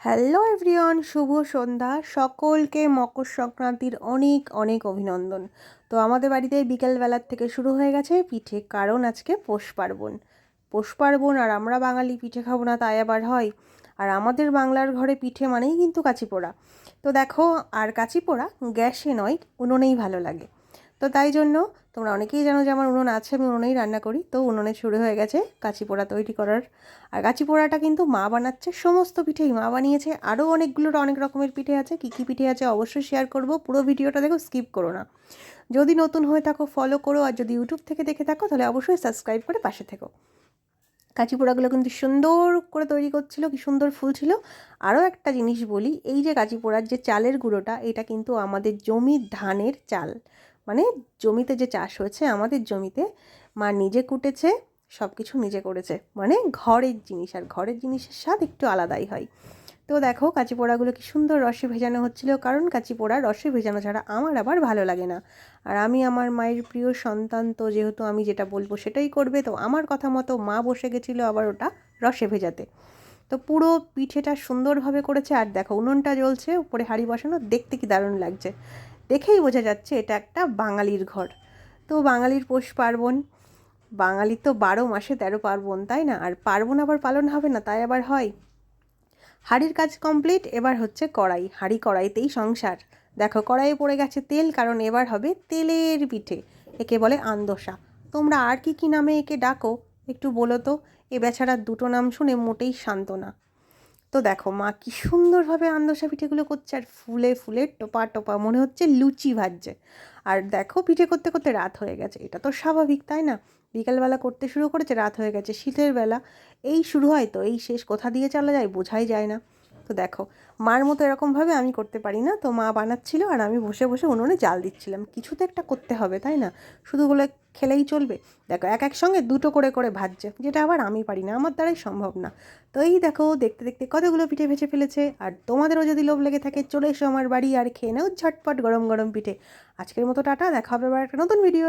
Hello everyone, শুভ সন্ধ্যা। সকলকে মকর সংক্রান্তির অনেক অনেক অভিনন্দন। তো আমাদের বাড়িতে বিকেলবেলার থেকে শুরু হয়ে গেছে পিঠে, কারণ আজকে পৌষ পার্বণ। পৌষ পার্বণ আর আমরা বাঙালি পিঠে খাবো না তাই আবার হয়? আর আমাদের বাংলার ঘরে পিঠে মানেই কিন্তু কাঁচি পোড়া। তো দেখো, আর কাঁচি পোড়া গ্যাসে নয়, উনুনেই ভালো লাগে। তো তাই জন্য তোমরা অনেকেই জানো যে আমার উনুন আছে, আমি উনুনেই রান্না করি। তো উনুনে শুরু হয়ে গেছে কাঁচি পোড়া তৈরি করার। আর কাঁচি পোড়াটা কিন্তু মা বানাচ্ছে, সমস্ত পিঠেই মা বানিয়েছে। আরও অনেক রকমের পিঠে আছে, কী কী পিঠে আছে অবশ্যই শেয়ার করব। পুরো ভিডিওটা দেখো, স্কিপ করো না। যদি নতুন হয়ে থাকো ফলো করো, আর যদি ইউটিউব থেকে দেখে থাকো তাহলে অবশ্যই সাবস্ক্রাইব করে পাশে থেকো। কাঁচি পোড়াগুলো কিন্তু সুন্দর করে তৈরি করছিল, কি সুন্দর ফুল ছিল। আরও একটা জিনিস বলি, এই যে কাঁচি পোড়ার যে চালের গুঁড়োটা, এটা কিন্তু আমাদের জমির ধানের চাল, মানে জমিতে যে চাষ হয়েছে আমাদের জমিতে, মা নিজে কুটেছে, সব কিছু নিজে করেছে, মানে ঘরের জিনিস। আর ঘরের জিনিসের স্বাদ একটু আলাদাই হয়। তো দেখো কাঁচি পোড়াগুলো কি সুন্দর রসে ভেজানো হচ্ছিল, কারণ কাঁচি পোড়া রসে ভেজানো ছাড়া আমার আবার ভালো লাগে না। আর আমি আমার মায়ের প্রিয় সন্তান, তো যেহেতু আমি যেটা বলবো সেটাই করবে, তো আমার কথা মতো মা বসে গেছিলো আবার ওটা রসে ভেজাতে। তো পুরো পিঠেটা সুন্দরভাবে করেছে। আর দেখো উনুনটা জ্বলছে, উপরে হাঁড়ি বসানো, দেখতে কি দারুণ লাগছে। দেখেই বোঝা যাচ্ছে এটা একটা বাঙালির ঘর। তো বাঙালির পৌষ পার্বণ, বাঙালির তো 12 মাসে 13 পার্বণ, তাই না? আর পার্বণ আবার পালন হবে না তাই আবার হয়? হাঁড়ির কাজ কমপ্লিট, এবার হচ্ছে কড়াই। হাঁড়ি কড়াইতেই সংসার। দেখো কড়াইয়ে পড়ে গেছে তেল, কারণ এবার হবে তেলের পিঠে। একে বলে আন্দোসা। তোমরা আর কি কি নামে একে ডাকো একটু বলো তো। এ বেচারার দুটো নাম শুনে মোটেই শান্ত না। তো দেখো মা কি সুন্দরভাবে আন্দোসা পিঠেগুলো করছে, আর ফুলে ফুলে টোপা টোপা মনে হচ্ছে লুচি ভাজছে। আর দেখো পিঠে করতে করতে রাত হয়ে গেছে, এটা তো স্বাভাবিক তাই না? বিকালবেলা করতে শুরু করেছে, রাত হয়ে গেছে। শীতের বেলা এই শুরু হয়, তো এই শেষ কোথা দিয়ে চলা যায় বোঝাই যায় না। তো দেখো মার মতো এরকমভাবে আমি করতে পারি না। তো মা বানাচ্ছিল আর আমি বসে বসে উনুনে জাল দিচ্ছিলাম। কিছু তো একটা করতে হবে তাই না? শুধু বলে খেলেই চলবে? দেখো এক এক সঙ্গে দুটো করে করে ভাজছে, যেটা আবার আমি পারি না, আমার দ্বারাই সম্ভব না। তো এই দেখো দেখতে দেখতে কতগুলো পিঠে ভেজে ফেলেছে। আর তোমাদেরও যদি লোভ লেগে থাকে চলে এসো আমার বাড়ি আর খেয়ে নাও ঝটপট গরম গরম পিঠে। আজকের মতো টাটা, দেখা হবে আবার একটা নতুন ভিডিও।